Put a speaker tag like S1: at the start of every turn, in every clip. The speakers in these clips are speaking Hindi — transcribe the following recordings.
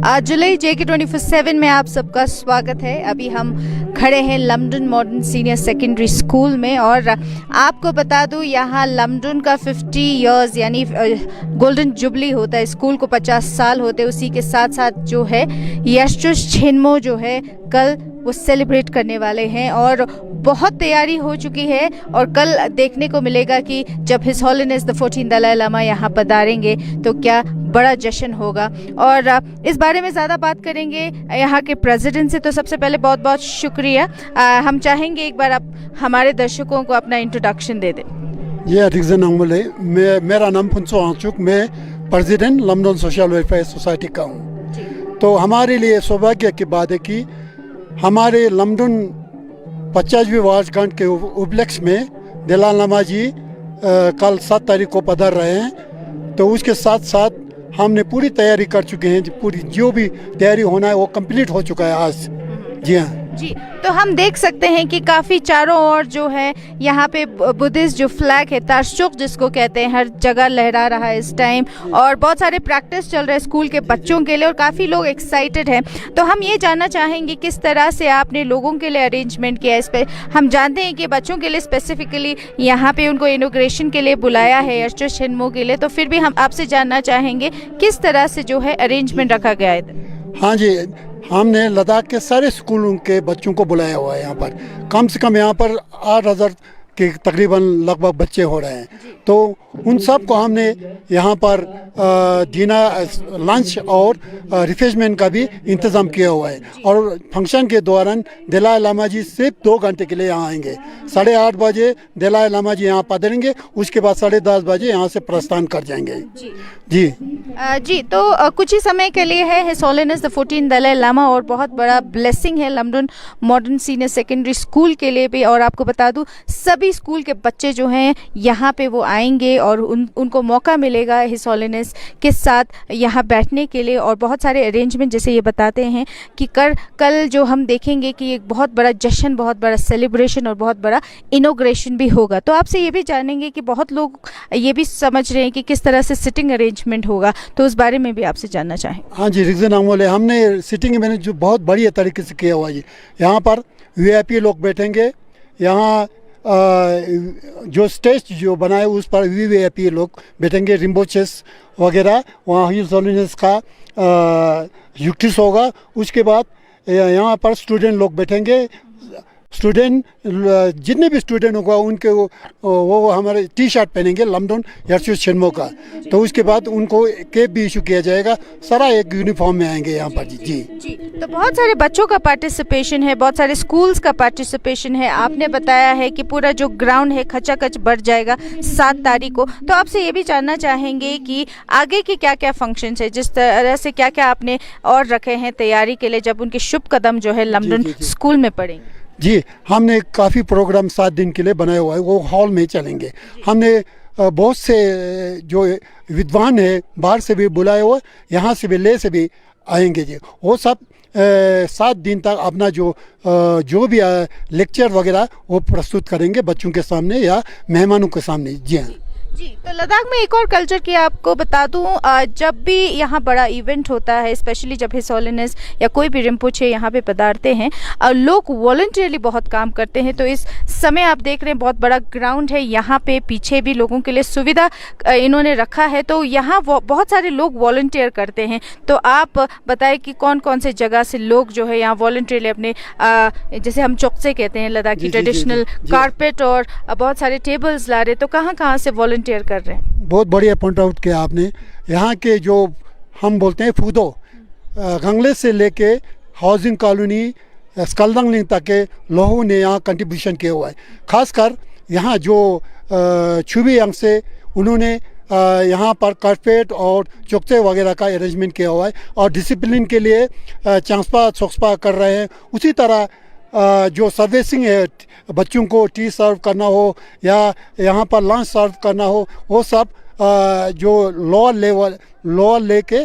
S1: जुलाई JK 24/7 में आप सबका स्वागत है। अभी हम खड़े हैं लमडन मॉडर्न सीनियर सेकेंडरी स्कूल में और आपको बता दूं यहाँ लमडन का 50 इयर्स यानी गोल्डन जुबली होता है। स्कूल को 50 साल होते हैं। उसी के साथ साथ जो है यशुस छिन्मो जो है कल वो सेलिब्रेट करने वाले हैं और बहुत तैयारी हो चुकी है। और कल देखने को मिलेगा कि जब his holiness the 14th Dalai Lama यहाँ पधारेंगे तो क्या बड़ा जश्न होगा। और इस बारे में ज़्यादा बात करेंगे यहाँ के प्रेसिडेंट से। तो सबसे पहले बहुत बहुत शुक्रिया। हम चाहेंगे एक बार आप हमारे दर्शकों को अपना इंट्रोडक्शन दे दें।
S2: ये रिगजन अंगुले, मेरा नाम फुंसो आंचुक, मैं प्रेसिडेंट लमडन सोशल वेलफेयर सोसाइटी का हूँ। तो हमारे लिए सौभाग्य की बात है कि हमारे लमडन 50वीं वर्षगांठ के उपलक्ष्य में दलाई लामा जी कल 7 तारीख को पधार रहे हैं। तो उसके साथ साथ हमने पूरी तैयारी कर चुके हैं। पूरी जो भी तैयारी होना है वो कंप्लीट हो चुका है आज। जी हाँ
S1: जी, तो हम देख सकते हैं कि काफ़ी चारों ओर जो है यहाँ पे बुद्धिस्ट जो फ्लैग है ताशुक जिसको कहते हैं हर जगह लहरा रहा है इस टाइम। और बहुत सारे प्रैक्टिस चल रहे हैं स्कूल के बच्चों के लिए और काफ़ी लोग एक्साइटेड हैं। तो हम ये जानना चाहेंगे किस तरह से आपने लोगों के लिए अरेंजमेंट किया। इस पर हम जानते हैं कि बच्चों के लिए स्पेसिफिकली यहाँ पे उनको इनॉग्रेशन के लिए बुलाया है यशुस छिन्मो के लिए। तो फिर भी हम आपसे जानना चाहेंगे किस तरह से जो है अरेंजमेंट रखा गया है।
S2: हाँ जी, हमने लद्दाख के सारे स्कूलों के बच्चों को बुलाया हुआ है। यहाँ पर कम से कम यहाँ पर 8,000 के तकरीबन लगभग बच्चे हो रहे हैं। तो उन सब को हमने यहाँ पर डिनर, लंच और रिफ्रेशमेंट का भी इंतज़ाम किया हुआ है। और फंक्शन के दौरान दलाई लामा जी सिर्फ 2 घंटे के लिए यहाँ आएंगे। 8:30 बजे दलाई लामा जी यहाँ पधारेंगे। उसके बाद 10:30 बजे यहाँ से प्रस्थान कर जाएंगे। जी
S1: जी, तो कुछ ही समय के लिए है his holiness the 14th Dalai Lama और बहुत बड़ा ब्लेसिंग है Lamdon modern senior secondary school के लिए भी। और आपको बता दूं सभी स्कूल के बच्चे जो हैं यहाँ पे वो आएंगे और उनको मौका मिलेगा हिज हॉलीनेस के साथ यहाँ बैठने के लिए। और बहुत सारे अरेंजमेंट जैसे ये बताते हैं कि कल जो हम देखेंगे कि एक बहुत बड़ा जश्न, बहुत बड़ा सेलिब्रेशन और बहुत बड़ा इनॉग्रेशन भी होगा। तो आपसे ये भी जानेंगे कि बहुत लोग ये भी समझ रहे हैं कि किस तरह से सिटिंग अरेंजमेंट होगा। तो उस बारे में भी आपसे जानना चाहें।
S2: हाँ जी, रिगजन अंगोले, हमने सिटिंग मैंने जो बहुत बढ़िया तरीके से किया हुआ है। यहाँ पर VIP लोग बैठेंगे। यहाँ जो स्टेज जो बनाए उस पर VIP लोग बैठेंगे। रिम्बोचेस वगैरह वहाँ हिज हॉलीनेस का युक्तिस होगा। उसके बाद यहाँ पर स्टूडेंट लोग बैठेंगे। स्टूडेंट जितने भी स्टूडेंट होगा उनके वो हमारे T-शर्ट पहनेंगे लमडन यशुस छिन्मो का। तो उसके बाद उनको कैप भी इशू किया जाएगा। सारा एक यूनिफॉर्म में आएंगे यहाँ पर। जी
S1: जी, तो बहुत सारे बच्चों का पार्टिसिपेशन है, बहुत सारे स्कूल्स का पार्टिसिपेशन है। आपने बताया है कि पूरा जो ग्राउंड है खचाखच भर जाएगा 7 तारीख को। तो आपसे ये भी जानना चाहेंगे कि आगे के क्या क्या फंक्शंस है, जिस तरह से क्या क्या आपने और रखे हैं तैयारी के लिए जब उनके शुभ कदम जो है लमडन स्कूल में पड़ेंगे।
S2: जी, हमने काफ़ी प्रोग्राम 7 दिन के लिए बनाया हुआ है। वो हॉल में चलेंगे। हमने बहुत से जो विद्वान है बाहर से भी बुलाए हुए, यहाँ से भी ले से भी आएंगे जी। वो सब 7 दिन तक अपना जो भी लेक्चर वगैरह वो प्रस्तुत करेंगे बच्चों के सामने या मेहमानों के सामने। जी हाँ
S1: जी, तो लद्दाख में एक और कल्चर की आपको बता दूं, जब भी यहाँ बड़ा इवेंट होता है स्पेशली जब हिज हॉलीनेस या कोई भी रिम्पोचे यहाँ पे पधारते हैं, लोग वॉलंटियरली बहुत काम करते हैं। तो इस समय आप देख रहे हैं बहुत बड़ा ग्राउंड है। यहाँ पे पीछे भी लोगों के लिए सुविधा इन्होंने रखा है। तो यहाँ बहुत सारे लोग वॉलंटियर करते हैं। तो आप बताएं कि कौन कौन से जगह से लोग जो है यहाँ वॉलंटियरली अपने जैसे हम चौकसे कहते हैं लद्दाखी ट्रेडिशनल कारपेट और बहुत सारे टेबल्स ला रहे। तो कहाँ से वॉलंटियर कर रहे हैं?
S2: बहुत बढ़िया पॉइंट आउट किया आपने। यहाँ के जो हम बोलते हैं फूदो, गंगले से लेके हाउसिंग कॉलोनी स्कलदंगलिंग तक के लोगों ने यहाँ कंट्रीब्यूशन किया हुआ है। खासकर यहाँ जो छुबी अंग से उन्होंने यहाँ पर कारपेट और चौकसे वगैरह का अरेंजमेंट किया हुआ है। और डिसिप्लिन के लिए चांसपा चौकसपा कर रहे हैं। उसी तरह जो सर्विसिंग है, बच्चों को टी सर्व करना हो या यहाँ पर लंच सर्व करना हो, वो सब जो लॉ लेके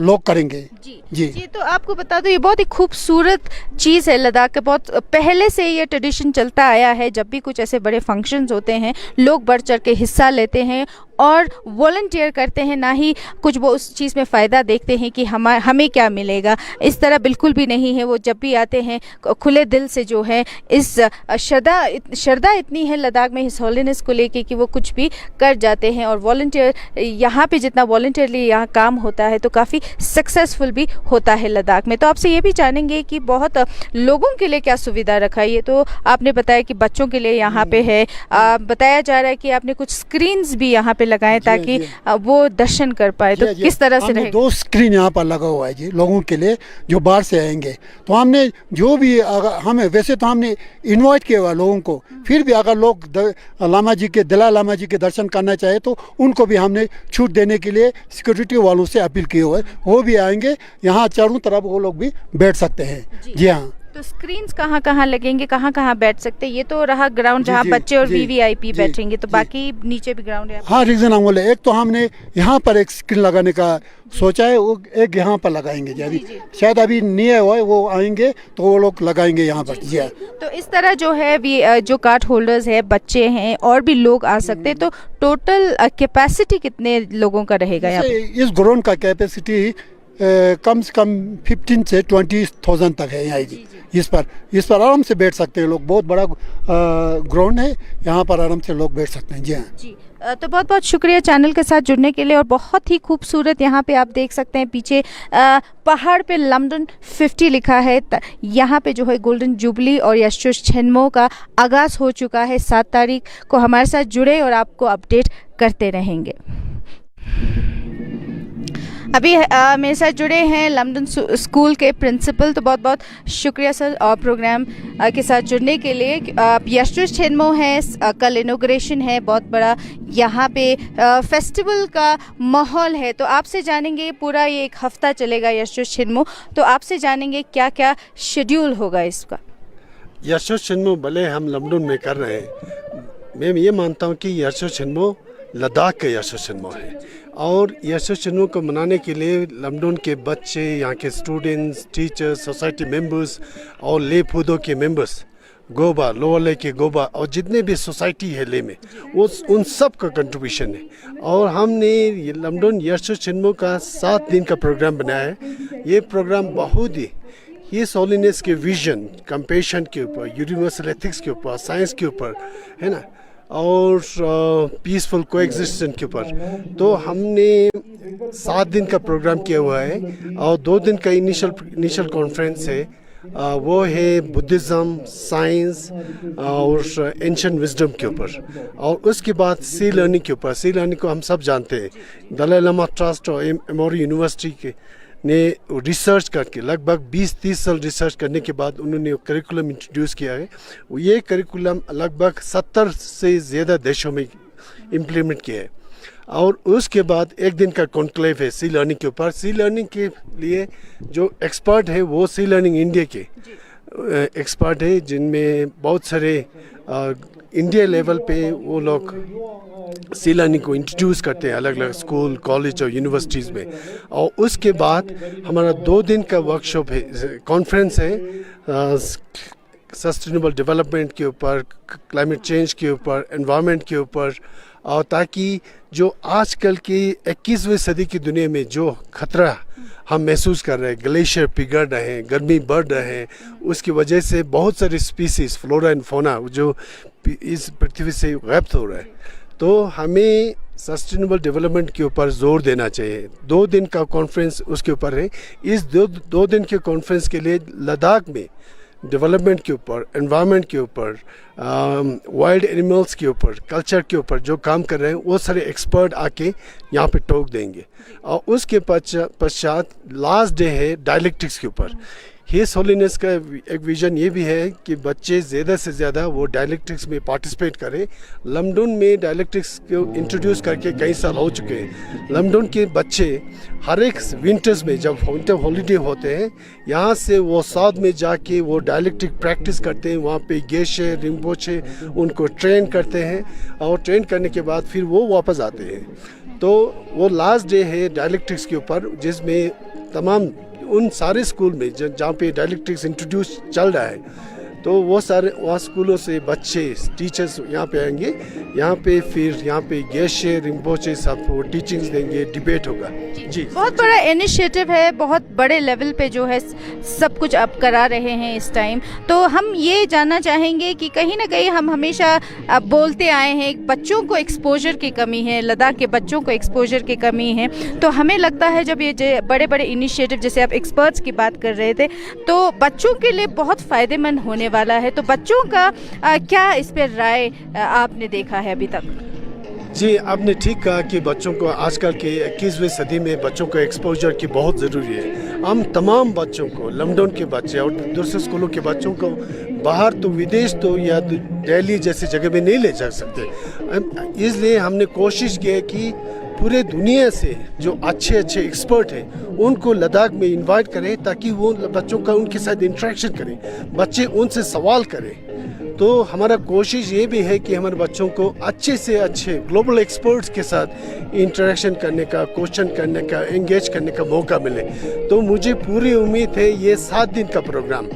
S2: लोग करेंगे।
S1: जी तो आपको बता दो, ये बहुत ही खूबसूरत चीज़ है लद्दाख के। बहुत पहले से ये ट्रेडिशन चलता आया है, जब भी कुछ ऐसे बड़े फंक्शंस होते हैं लोग बढ़ चढ़ के हिस्सा लेते हैं और वॉलंटियर करते हैं, ना ही कुछ वो उस चीज़ में फ़ायदा देखते हैं कि हमें क्या मिलेगा। इस तरह बिल्कुल भी नहीं है। वो जब भी आते हैं खुले दिल से जो है, इस श्रद्धा इतनी है लद्दाख में इस होलीनेस को लेके कि वो कुछ भी कर जाते हैं। और वॉलंटियर यहाँ पे जितना वॉलंटियरली यहाँ काम होता है तो काफ़ी सक्सेसफुल भी होता है लद्दाख में। तो आपसे ये भी जानेंगे कि बहुत लोगों के लिए क्या सुविधा रखा है। ये तो आपने बताया कि बच्चों के लिए यहाँ पे है, बताया जा रहा है कि आपने कुछ स्क्रीन्स भी यहाँ पे लगाए ताकि वो दर्शन कर पाए। तो किस तरह से रहेगा?
S2: 2 स्क्रीन यहाँ पर लगा हुआ है जी, लोगों के लिए जो बाहर से आएंगे। तो हमने जो भी हमें वैसे तो हमने इनवाइट किया हुआ लोगों को, फिर भी अगर लोग दलाई लामा जी के दर्शन करना चाहे तो उनको भी हमने छूट देने के लिए सिक्योरिटी वालों से अपील की हुई है। वो भी आएंगे, यहाँ चारों तरफ वो लोग भी बैठ सकते हैं। जी हाँ।
S1: तो स्क्रीन्स कहाँ कहाँ लगेंगे, कहाँ कहाँ बैठ सकते हैं? ये तो रहा ग्राउंड जहाँ बच्चे और वीवीआईपी बैठेंगे, तो बाकी नीचे भी ग्राउंड है?
S2: हाँ, रीजनेबल है। एक तो हमने यहाँ पर एक स्क्रीन लगाने का सोचा है, वो एक यहाँ पर लगाएंगे। जी शायद अभी नहीं है वो आएंगे तो वो लोग लगाएंगे यहाँ पर। जी हाँ।
S1: तो इस तरह जो है जो कार्ड होल्डर्स है, बच्चे हैं और भी लोग आ सकते हैं। तो टोटल कैपेसिटी कितने लोगों का रहेगा यहाँ पे?
S2: इस ग्राउंड का कैपेसिटी कम से कम 15 से 20,000 तक है यहाँ जी। इस पर आराम से बैठ सकते हैं लोग। बहुत बड़ा ग्राउंड है, यहाँ पर आराम से लोग बैठ सकते हैं। जी हाँ
S1: जी। तो बहुत बहुत शुक्रिया चैनल के साथ जुड़ने के लिए। और बहुत ही खूबसूरत यहाँ पे आप देख सकते हैं पीछे पहाड़ पे लमडुन 50 लिखा है। यहाँ पे जो है गोल्डन जुबली और यशोश छेन्मो का आगाज़ हो चुका है। 7 तारीख को हमारे साथ जुड़े और आपको अपडेट करते रहेंगे। अभी मेरे साथ जुड़े हैं लमडुन स्कूल के प्रिंसिपल। तो बहुत बहुत शुक्रिया सर और प्रोग्राम के साथ जुड़ने के लिए। यशोश छेन्मो है, कल इनॉग्रेशन है, बहुत बड़ा यहाँ पे फेस्टिवल का माहौल है। तो आपसे जानेंगे, पूरा ये 1 हफ्ता चलेगा यशोश छेन्मो, तो आपसे जानेंगे क्या क्या शेड्यूल होगा इसका।
S3: यशोश छेन्मो भले हम लमडुन में कर रहे हैं, मैं ये मानता हूँ कि यशोश छेन्मो लद्दाख के यशोश छेन्मो है। और यशोश छेन्मो को मनाने के लिए लमडुन के बच्चे, यहाँ के स्टूडेंट्स, टीचर्स, सोसाइटी मेंबर्स और ले फूदो के मेंबर्स, गोबा, लोअर ले के गोबा और जितने भी सोसाइटी है ले में, वो उन सब का कंट्रीब्यूशन है। और हमने लमडुन यशोश छेन्मो का 7 दिन का प्रोग्राम बनाया है। ये प्रोग्राम बहुत ही इस होलीनेस के विजन, कंपैशन के ऊपर, यूनिवर्सल एथिक्स के ऊपर, साइंस के ऊपर है ना, और पीसफुल कोएग्जिस्टेंस के ऊपर। तो हमने 7 दिन का प्रोग्राम किया हुआ है और 2 दिन का इनिशियल कॉन्फ्रेंस है। वो है बुद्धिज़्म, साइंस और एंशिएंट विजडम के ऊपर। और उसके बाद सी लर्निंग के ऊपर। सी लर्निंग को हम सब जानते हैं, दलाई लामा ट्रस्ट और एमोरी यूनिवर्सिटी के ने रिसर्च करके लगभग 20-30 साल रिसर्च करने के बाद उन्होंने करिकुलम इंट्रोड्यूस किया है। ये करिकुलम लगभग 70 से ज़्यादा देशों में इम्प्लीमेंट किया है। और उसके बाद 1 दिन का कॉन्क्लेव है सी लर्निंग के ऊपर। सी लर्निंग के लिए जो एक्सपर्ट है वो सी लर्निंग इंडिया के एक्सपर्ट है, जिनमें बहुत सारे इंडिया लेवल पे वो लोग सी लर्निंग को इंट्रोड्यूस करते हैं अलग अलग स्कूल, कॉलेज और यूनिवर्सिटीज़ में। और उसके बाद हमारा 2 दिन का वर्कशॉप है, कॉन्फ्रेंस है सस्टेनेबल डेवलपमेंट के ऊपर, क्लाइमेट चेंज के ऊपर, एनवायरनमेंट के ऊपर। और ताकि जो आजकल की 21वीं सदी की दुनिया में जो खतरा हम महसूस कर रहे हैं, ग्लेशियर पिघल रहे हैं, गर्मी बढ़ रहे हैं, उसकी वजह से बहुत सारे स्पीसीज, फ्लोरा एंड फौना जो इस पृथ्वी से गायब हो रहा है। तो हमें सस्टेनेबल डेवलपमेंट के ऊपर जोर देना चाहिए। 2 दिन का कॉन्फ्रेंस उसके ऊपर है। इस 2 दिन के कॉन्फ्रेंस के लिए लद्दाख में डेवलपमेंट के ऊपर, एनवायरनमेंट के ऊपर, वाइल्ड एनिमल्स के ऊपर, कल्चर के ऊपर जो काम कर रहे हैं वो सारे एक्सपर्ट आके यहाँ पे टॉक देंगे। और उसके पश्चात लास्ट डे है डायलेक्टिक्स के ऊपर। हिज होलीनेस का एक विज़न ये भी है कि बच्चे ज़्यादा से ज़्यादा वो डायलेक्टिक्स में पार्टिसिपेट करें। लमडुन में डायलेक्टिक्स को इंट्रोड्यूस करके कई साल हो चुके हैं। लमडुन के बच्चे हर एक विंटर्स में जब विंटर हॉलीडे होते हैं, यहाँ से वो साथ में जाके वो डायलेक्टिक प्रैक्टिस करते हैं। वहाँ पे गेशे रिम्पोचे उनको ट्रेन करते हैं और ट्रेन करने के बाद फिर वो वापस आते हैं। तो वो लास्ट डे है डायलेक्टिक्स के ऊपर, जिसमें तमाम उन सारे स्कूल में जहाँ पे डायलेक्टिक्स इंट्रोड्यूस चल रहा है, तो वो सारे वहाँ स्कूलों से बच्चे टीचर्स यहाँ पे आएंगे। यहाँ पे फिर यहाँ पे गेशे रिम्पोचे सब वो टीचिंग्स देंगे, डिबेट होगा। जी,
S1: बहुत बड़ा इनिशिएटिव है, बहुत बड़े लेवल पे जो है सब कुछ अब करा रहे हैं इस टाइम। तो हम ये जानना चाहेंगे कि कहीं ना कहीं हम हमेशा बोलते आए हैं बच्चों को एक्सपोजर की कमी है, लद्दाख के बच्चों को एक्सपोजर की कमी है। तो हमें लगता है जब ये बड़े बड़े इनिशिएटिव, जैसे आप एक्सपर्ट्स की बात कर रहे थे, तो बच्चों के लिए बहुत फ़ायदेमंद होने वाला है। तो बच्चों का क्या इस पर राय आपने देखा है अभी तक?
S3: जी, आपने ठीक कहा कि बच्चों को आजकल के 21वीं सदी में बच्चों को एक्सपोजर की बहुत ज़रूरी है। हम तमाम बच्चों को, लमडुन के बच्चे और दूसरे स्कूलों के बच्चों को बाहर तो विदेश तो या दिल्ली जैसी जगह में नहीं ले जा सकते। इसलिए हमने कोशिश की है कि पूरे दुनिया से जो अच्छे अच्छे एक्सपर्ट हैं उनको लद्दाख में इनवाइट करें, ताकि वो बच्चों का उनके साथ इंटरेक्शन करें, बच्चे उनसे सवाल करें। तो हमारा कोशिश ये भी है कि हमारे बच्चों को अच्छे से अच्छे ग्लोबल एक्सपर्ट्स के साथ इंटरेक्शन करने का, क्वेश्चन करने का, एंगेज करने का मौका मिले। तो मुझे पूरी उम्मीद है ये 7 दिन का प्रोग्राम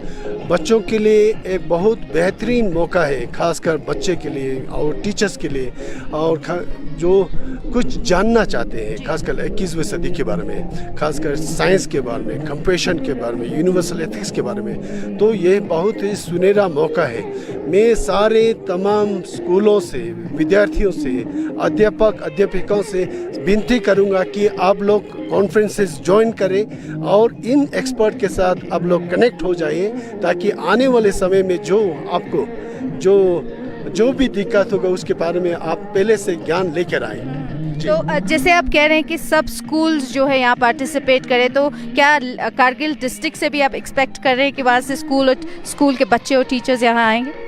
S3: बच्चों के लिए एक बहुत बेहतरीन मौका है, खासकर बच्चे के लिए और टीचर्स के लिए, और जो कुछ जानना चाहते हैं खासकर 21वीं सदी के बारे में, खासकर साइंस के बारे में, कंपैशन के बारे में, यूनिवर्सल एथिक्स के बारे में। तो ये बहुत ही सुनहरा मौका है। मैं सारे तमाम स्कूलों से, विद्यार्थियों से, अध्यापक अध्यापिकाओं से विनती करूंगा कि आप लोग कॉन्फ्रेंसेस ज्वाइन करें और इन एक्सपर्ट के साथ आप लोग कनेक्ट हो जाइए, ताकि आने वाले समय में जो आपको जो भी दिक्कत होगा उसके बारे में आप पहले से ज्ञान लेकर आए।
S1: तो जैसे आप कह रहे हैं कि सब स्कूल्स जो है यहाँ पार्टिसिपेट करें, तो क्या कारगिल डिस्ट्रिक्ट से भी आप एक्सपेक्ट कर रहे हैं कि वहाँ से स्कूल के बच्चे और टीचर्स यहाँ आएंगे?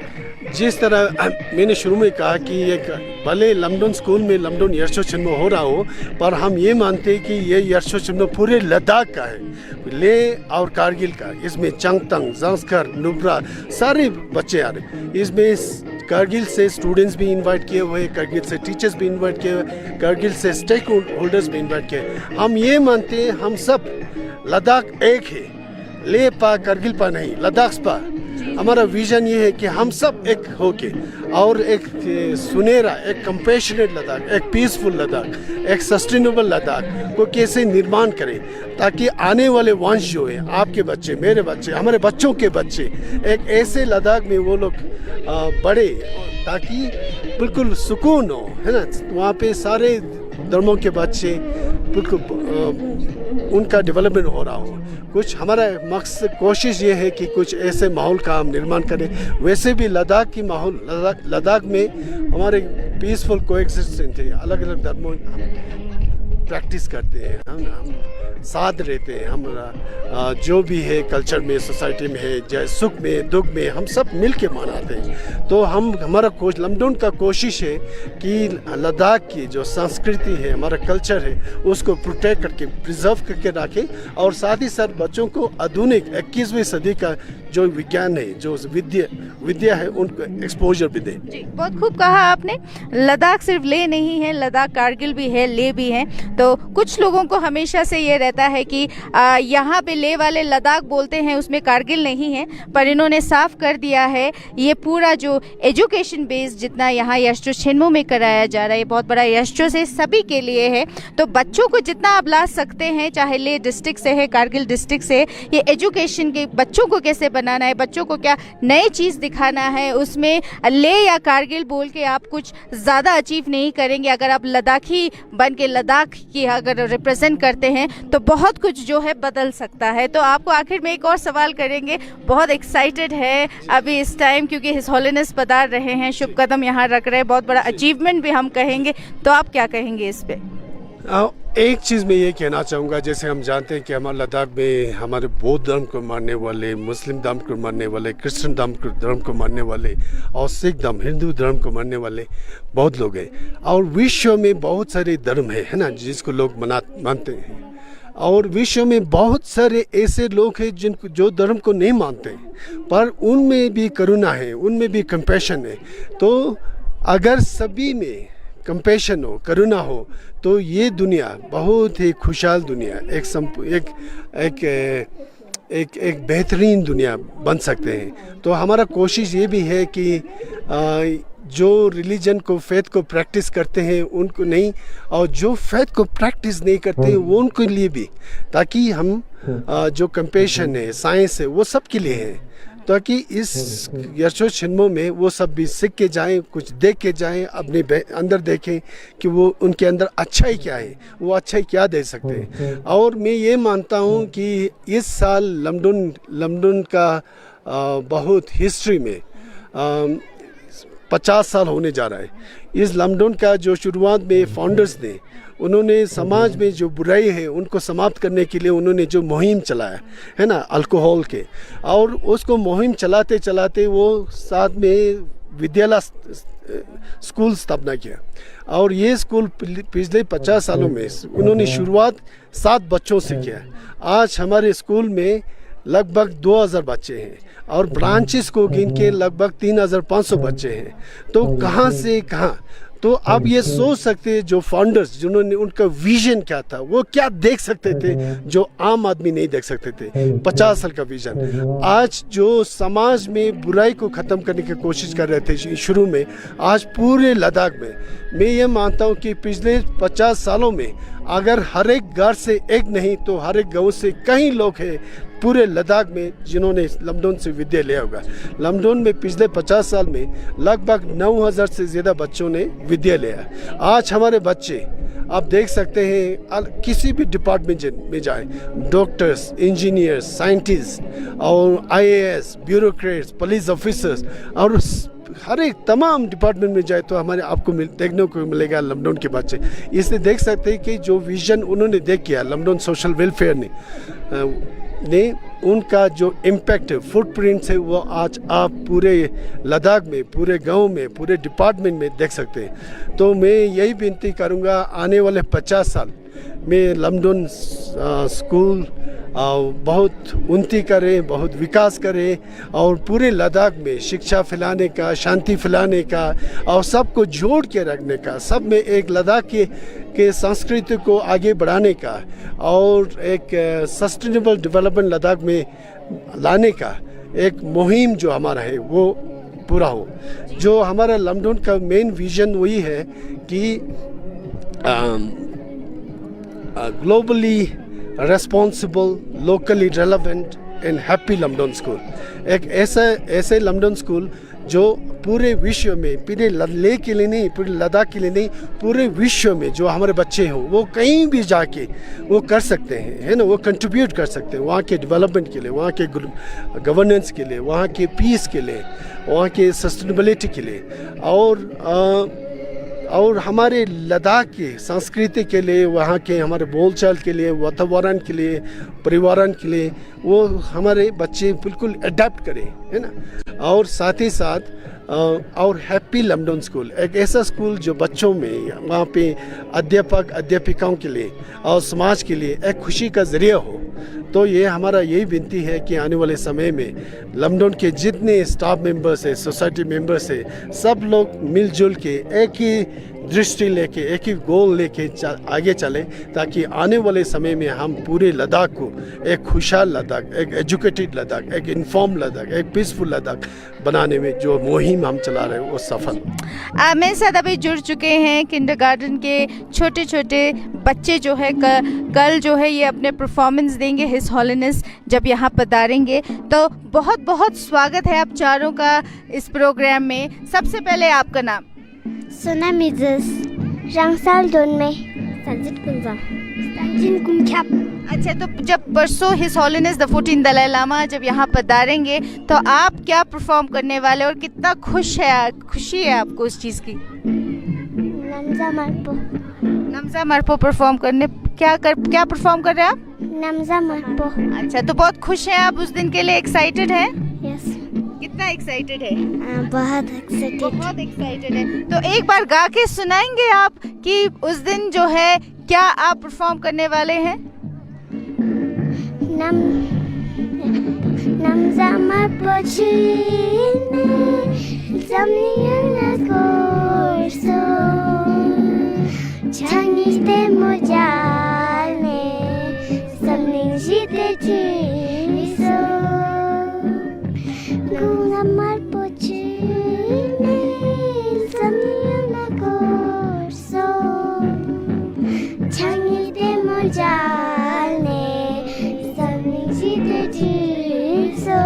S3: जिस तरह मैंने शुरू में कहा कि एक भले लमडुन स्कूल में लमडुन यर्शो हो रहा हो, पर हम ये मानते हैं कि ये यर्शो पूरे लद्दाख का है, लेह और कारगिल का। इसमें चंगतंग, ज़ंस्कर, नुब्रा सारे बच्चे आ रहे। इसमें कारगिल से स्टूडेंट्स भी इनवाइट किए हुए, कारगिल से टीचर्स भी इनवाइट किए हुए, कारगिल से स्टेक होल्डर्स भी इनवाइट किए। हम ये मानते हैं हम सब लद्दाख एक है, लेह पा कारगिल पा नहीं, लद्दाख पा। हमारा विजन ये है कि हम सब एक होके और एक सुनहरा, एक कंपैशनेट लद्दाख, एक पीसफुल लद्दाख, एक सस्टेनेबल लद्दाख को कैसे निर्माण करें, ताकि आने वाले वंश जो है, आपके बच्चे, मेरे बच्चे, हमारे बच्चों के बच्चे, एक ऐसे लद्दाख में वो लोग बढ़े, ताकि बिल्कुल सुकून हो, है ना। वहाँ पे सारे धर्मों के बच्चे बिल्कुल उनका डेवलपमेंट हो रहा हो। कुछ हमारा मकसद, कोशिश ये है कि कुछ ऐसे माहौल का हम निर्माण करें। वैसे भी लद्दाख की माहौल, लद्दाख में हमारे पीसफुल कोएग्जिस्टेंस है, अलग अलग धर्मों हम प्रैक्टिस करते हैं, हम साथ रहते हैं। हमारा जो भी है कल्चर में, सोसाइटी में है, चाहे सुख में दुख में, हम सब मिल के मनाते हैं। तो हमारा लमडुन का कोशिश है कि लद्दाख की जो संस्कृति है, हमारा कल्चर है, उसको प्रोटेक्ट करके, प्रिजर्व करके रखें, और साथ ही साथ बच्चों को आधुनिक 21वीं सदी का जो विज्ञान है, जो विद्या है, उनको एक्सपोजर भी दें।
S1: जी, बहुत खूब कहा आपने। लद्दाख सिर्फ लेह नहीं है, लद्दाख कारगिल भी है, लेह भी है। तो कुछ लोगों को हमेशा से ये रहता है कि यहाँ पे लेह वाले लद्दाख बोलते हैं, उसमें कारगिल नहीं है, पर इन्होंने साफ कर दिया है ये पूरा जो एजुकेशन बेस जितना यहाँ यशो छिन्मो में कराया जा रहा है, ये बहुत बड़ा यशो से सभी के लिए है। तो बच्चों को जितना आप ला सकते हैं, चाहे लेह डिस्ट्रिक्ट से है, कारगिल डिस्ट्रिक्ट से, ये एजुकेशन के बच्चों को कैसे बनाना है, बच्चों को क्या नई चीज़ दिखाना है, उसमें लेह या कारगिल बोल के आप कुछ ज़्यादा अचीव नहीं करेंगे। अगर आप लद्दाखी बन के लद्दाख की अगर रिप्रेजेंट करते हैं तो बहुत कुछ जो है बदल सकता है। तो आपको आखिर में एक और सवाल करेंगे, बहुत एक्साइटेड है अभी इस टाइम, क्योंकि हिज होलीनेस पधार रहे हैं, शुभ कदम यहाँ रख रहे हैं, बहुत बड़ा अचीवमेंट भी हम कहेंगे, तो आप क्या कहेंगे इस पे?
S3: एक चीज़ मैं ये कहना चाहूँगा, जैसे हम जानते हैं कि हमारे लद्दाख में हमारे बौद्ध धर्म को मानने वाले, मुस्लिम धर्म को मानने वाले, क्रिश्चियन धर्म को मानने वाले और सिख धर्म, हिंदू धर्म को मानने वाले बहुत लोग हैं। और विश्व में बहुत सारे धर्म है ना, जिसको लोग मानते हैं। और विश्व में बहुत सारे ऐसे लोग हैं जो धर्म को नहीं मानते, पर उनमें भी करुणा है, उनमें भी कंपैशन है। तो अगर सभी में कंपैशन हो, करुणा हो, तो ये दुनिया बहुत ही खुशहाल दुनिया, एक बेहतरीन दुनिया बन सकते हैं। तो हमारा कोशिश ये भी है कि जो रिलीजन को, फेथ को प्रैक्टिस करते हैं उनको नहीं, और जो फेथ को प्रैक्टिस नहीं करते हैं वो उनके लिए भी, ताकि हम जो कंपैशन है, साइंस है, वो सब के लिए है, ताकि इस यशो छिन्मो में वो सब भी सीख के जाएं, कुछ देख के जाएं, अपने अंदर देखें कि वो उनके अंदर अच्छाई क्या है, वो अच्छाई क्या दे सकते हैं। और मैं ये मानता हूँ कि इस साल लमडुन का बहुत हिस्ट्री में 50 साल होने जा रहा है। इस लमडुन का जो शुरुआत में फाउंडर्स ने, उन्होंने समाज में जो बुराई है उनको समाप्त करने के लिए उन्होंने जो मुहिम चलाया है ना, अल्कोहल के, और उसको मुहिम चलाते चलाते वो साथ में विद्यालय स्कूल स्थापना किया। और ये स्कूल पिछले 50 सालों में उन्होंने शुरुआत 7 बच्चों से किया। आज हमारे स्कूल में लगभग 2000 बच्चे हैं और ब्रांचेस को गिन के लगभग 3500 बच्चे हैं। तो कहाँ से कहाँ, तो आप ये सोच सकते हैं जो फाउंडर्स, जिन्होंने, उनका विजन क्या था, वो क्या देख सकते थे जो आम आदमी नहीं देख सकते थे। 50 साल का विजन। आज जो समाज में बुराई को ख़त्म करने की कोशिश कर रहे थे शुरू में, आज पूरे लद्दाख में मैं ये मानता हूँ कि पिछले 50 सालों में अगर हर एक घर से एक नहीं तो हर एक गाँव से कई लोग हैं पूरे लद्दाख में जिन्होंने लमडुन से विद्या लिया होगा। लमडुन में पिछले 50 साल में लगभग 9000 से ज़्यादा बच्चों ने विद्या लिया। आज हमारे बच्चे आप देख सकते हैं किसी भी डिपार्टमेंट में जाए, डॉक्टर्स, इंजीनियर्स, साइंटिस्ट और IAS, ब्यूरोक्रेट्स, पुलिस ऑफिसर्स और हर एक तमाम डिपार्टमेंट में जाए तो हमारे आपको देखने को मिलेगा लमडुन के बच्चे। इसलिए देख सकते हैं कि जो विजन उन्होंने देख किया लमडुन सोशल वेलफेयर ने उनका जो इम्पैक्ट है, फुटप्रिंट्स है, वो आज आप पूरे लद्दाख में, पूरे गांव में, पूरे डिपार्टमेंट में देख सकते हैं। तो मैं यही विनती करूंगा, आने वाले 50 साल में लमडुन स्कूल बहुत उन्नति करे, बहुत विकास करे और पूरे लद्दाख में शिक्षा फैलाने का, शांति फैलाने का और सबको जोड़ के रखने का, सब में एक लद्दाख के संस्कृति को आगे बढ़ाने का और एक सस्टेनेबल डेवलपमेंट लद्दाख में लाने का एक मुहिम जो हमारा है वो पूरा हो। जो हमारा लमडुन का मेन विजन वही है कि globally responsible, locally relevant and happy Lamdon school. एक ऐसे लमडुन स्कूल जो पूरे विश्व में, पूरे लेह के लिए नहीं, पूरे लद्दाख के लिए नहीं, पूरे विश्व में जो हमारे बच्चे हों वो कहीं भी जाके वो कर सकते हैं, है ना, वो कंट्रीब्यूट कर सकते हैं वहाँ के डेवलपमेंट के लिए, वहाँ के गवर्नेंस के लिए, वहाँ के पीस के लिए, वहाँ के सस्टेनेबिलिटी के लिए और हमारे लद्दाख की संस्कृति के लिए, वहाँ के हमारे बोलचाल के लिए, वातावरण के लिए, परिवारन के लिए वो हमारे बच्चे बिल्कुल अडेप्ट करें, है ना। और साथ ही साथ और हैप्पी लमडुन स्कूल, एक ऐसा स्कूल जो बच्चों में, वहाँ पे अध्यापक अध्यापिकाओं के लिए और समाज के लिए एक खुशी का ज़रिया हो। तो ये हमारा यही विनती है कि आने वाले समय में लमडुन के जितने स्टाफ मेंबर्स है, सोसाइटी मेंबर्स है, सब लोग मिलजुल के एक ही दृष्टि लेके, एक ही गोल लेके आगे चले, ताकि आने वाले समय में हम पूरे लद्दाख को एक खुशहाल लद्दाख, एक एजुकेटेड लद्दाख, एक इन्फॉर्म लद्दाख, एक पीसफुल लद्दाख बनाने में जो मुहिम हम चला रहे हैं वो सफल।
S1: मेरे साथ अभी जुड़ चुके हैं किंडरगार्टन के छोटे छोटे बच्चे जो है, कल जो है ये अपने परफॉर्मेंस देंगे हिज हॉलीनेस जब यहाँ पधारेंगे। तो बहुत बहुत स्वागत है आप चारों का इस प्रोग्राम में। सबसे पहले आपका नाम?
S4: सोना मिर्जस, रंगसाल दोन में संजित कुंजा, संजिन कुंख्याप।
S1: अच्छा, तो जब परसों his holiness the 14 Dalai Lama जब यहाँ पधारेंगे तो आप क्या परफॉर्म करने वाले और कितना खुशी है आपको उस चीज़ की?
S4: नमजा मार्पो।
S1: नमजा मरपो परफॉर्म करने क्या परफॉर्म कर रहे हैं आप?
S4: Namza Marpo.
S1: अच्छा, तो बहुत खुश हैं आप उस दिन के लिए, एक्साइटेड हैं?
S4: Yes.
S1: कितना एक्साइटेड है?
S4: बहुत excited.
S1: बहुत एक्साइटेड है। तो एक बार गा के सुनाएंगे आप कि उस दिन जो है क्या आप परफॉर्म करने वाले हैं?
S4: Namza Marpo chine, zamniyan korso, changiste mojane, zamning jite chiso. Namza Marpo chine, zamniyan korso, changiste mojane, zamning jite chiso.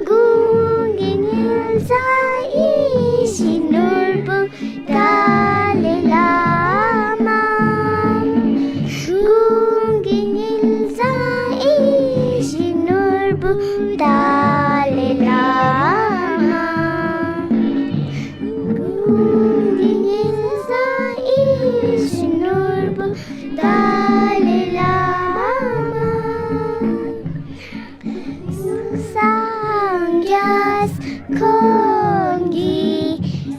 S4: Gungingil sa isinurbo Dalai Lama. Gungingil sa isinurbo Dalai Lama. Gungingil sa isinurbo Dalai Lama. Sangyas kongi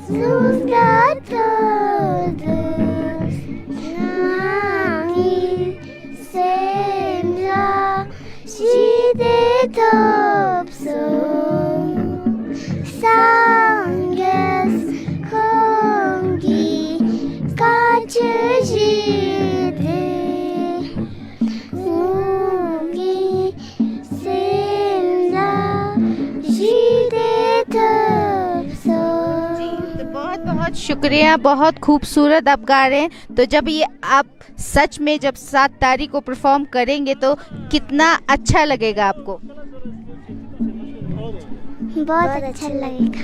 S4: susga todos nangi semla shide topso. Sangyas kongi kaçı jide kongi semla jide topso.
S1: तो बहुत बहुत शुक्रिया, बहुत खूबसूरत आप गा रहे हैं। तो जब ये आप सच में जब 7 तारीख को परफॉर्म करेंगे तो कितना अच्छा लगेगा आपको?
S4: बहुत अच्छा लगेगा.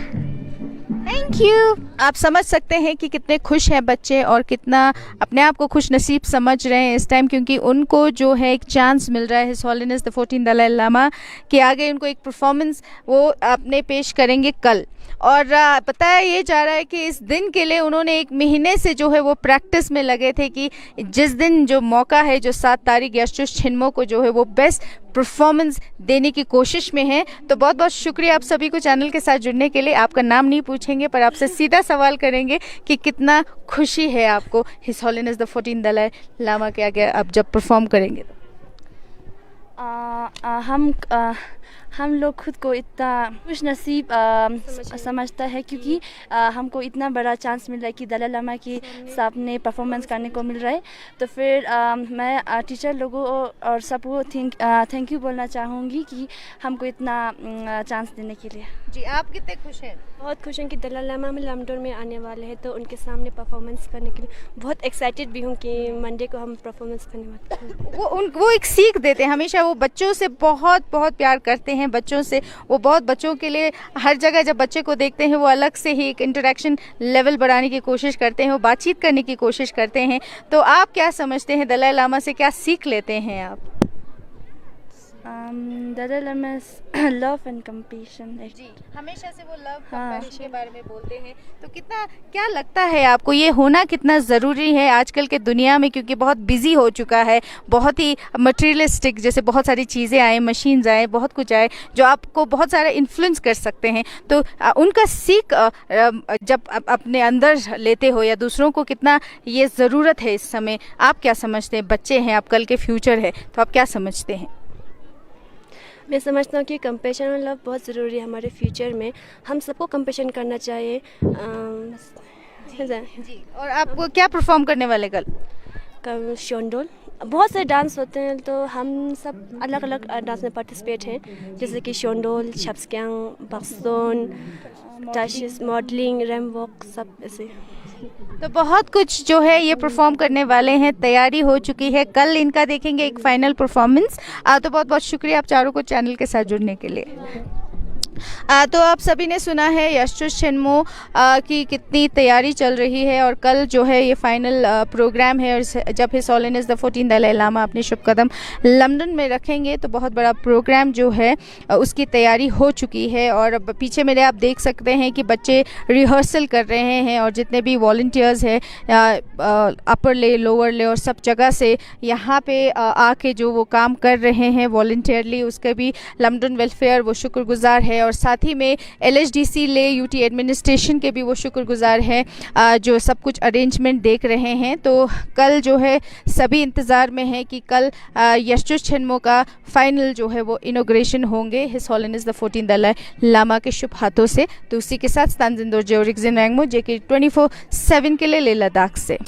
S1: Thank you. आप समझ सकते हैं कि कितने खुश हैं बच्चे और कितना अपने आप को खुश नसीब समझ रहे हैं इस टाइम, क्योंकि उनको जो है एक चांस मिल रहा है his holiness the 14 Dalai Lama के आगे। उनको एक परफॉर्मेंस वो अपने पेश करेंगे कल, और बताया ये जा रहा है कि इस दिन के लिए उन्होंने 1 महीने से जो है वो प्रैक्टिस में लगे थे कि जिस दिन जो मौका है, जो 7 तारीख यशोश छिन्मो को जो है वो बेस्ट परफॉर्मेंस देने की कोशिश में है। तो बहुत बहुत शुक्रिया आप सभी को चैनल के साथ जुड़ने के लिए। आपका नाम नहीं पूछेंगे पर आपसे सीधा सवाल करेंगे कि कितना खुशी है आपको his holiness the 14 Dalai Lama के आगे आप जब परफॉर्म करेंगे तो?
S5: हम लोग खुद को इतना खुश नसीब समझता है, क्योंकि हमको इतना बड़ा चांस मिल रहा है कि दलाई लामा के सामने परफॉर्मेंस करने को मिल रहा है। तो फिर मैं टीचर लोगों और सबको थैंक यू बोलना चाहूँगी कि हमको इतना चांस देने के लिए।
S1: जी, आप कितने खुश हैं?
S6: बहुत खुश हूँ कि दलाई लामा में लमडोन में आने वाले हैं, तो उनके सामने परफॉर्मेंस करने के लिए बहुत एक्साइटेड भी हूँ कि मंडे को हम परफॉर्मेंस करने वाले हैं।
S1: वो एक सीख देते हैं हमेशा। वो बच्चों से बहुत बहुत प्यार करते हैं, बच्चों से वो बहुत बच्चों के लिए हर जगह जब बच्चे को देखते हैं वो अलग से ही एक इंटरेक्शन लेवल बढ़ाने की कोशिश करते हैं, वो बातचीत करने की कोशिश करते हैं। तो आप क्या समझते हैं दलाई लामा से क्या सीख लेते हैं आप?
S5: Dalai Lama love and compassion.
S1: जी, हमेशा से वो लव कंपैशन के बारे में बोलते हैं। तो कितना क्या लगता है आपको ये होना कितना ज़रूरी है आजकल के दुनिया में, क्योंकि बहुत बिजी हो चुका है, बहुत ही मटेरियलिस्टिक, जैसे बहुत सारी चीज़ें आए, मशीन्स आए, बहुत कुछ आए जो आपको बहुत सारा इन्फ्लुएंस कर सकते हैं। तो उनका सीख जब अपने अंदर लेते हो या दूसरों को कितना ये ज़रूरत है इस समय, आप क्या समझते हैं? बच्चे हैं आप, कल के फ्यूचर है, तो आप क्या समझते हैं?
S6: मैं समझता हूँ कि कंपैशन और लव बहुत ज़रूरी है हमारे फ्यूचर में। हम सबको कंपैशन करना चाहिए।
S1: जी, और आपको क्या परफॉर्म करने वाले कल?
S6: शोंडोल, बहुत से डांस होते हैं, तो हम सब अलग अलग डांस में पार्टिसिपेट हैं, जैसे कि शोंडोल, छप्सक्यांग, बक्सोन, टाशिस, मॉडलिंग, रैम वॉक, सब ऐसे।
S1: तो बहुत कुछ जो है ये परफॉर्म करने वाले हैं, तैयारी हो चुकी है, कल इनका देखेंगे एक फाइनल परफॉर्मेंस। तो बहुत बहुत शुक्रिया आप चारों को चैनल के साथ जुड़ने के लिए। तो आप सभी ने सुना है यशो छिन्मो की कितनी तैयारी चल रही है और कल जो है ये फाइनल प्रोग्राम है और जब his holiness the 14th Dalai Lama अपने शुभ कदम लंदन में रखेंगे तो बहुत बड़ा प्रोग्राम जो है उसकी तैयारी हो चुकी है। और अब पीछे मेरे आप देख सकते हैं कि बच्चे रिहर्सल कर रहे हैं और जितने भी वॉलंटियर्स हैं अपर ले लोअर ले और सब जगह से यहाँ पे आके जो वो काम कर रहे हैं वॉलंटियरली उसके भी लमडन वेलफेयर वो शुक्रगुजार है और साथ ही में LHDC ले यूटी एडमिनिस्ट्रेशन के भी वो शुक्रगुजार हैं जो सब कुछ अरेंजमेंट देख रहे हैं। तो कल जो है सभी इंतज़ार में है कि कल यशो छिन्मो का फाइनल जो है वो इनोग्रेशन होंगे his holiness the 14th Dalai Lama के शुभ हाथों से। तो उसी के साथ स्तानजिंदोर जेओरिक जिनवैंगमो JK 24/7 के लिए लेह लद्दाख से।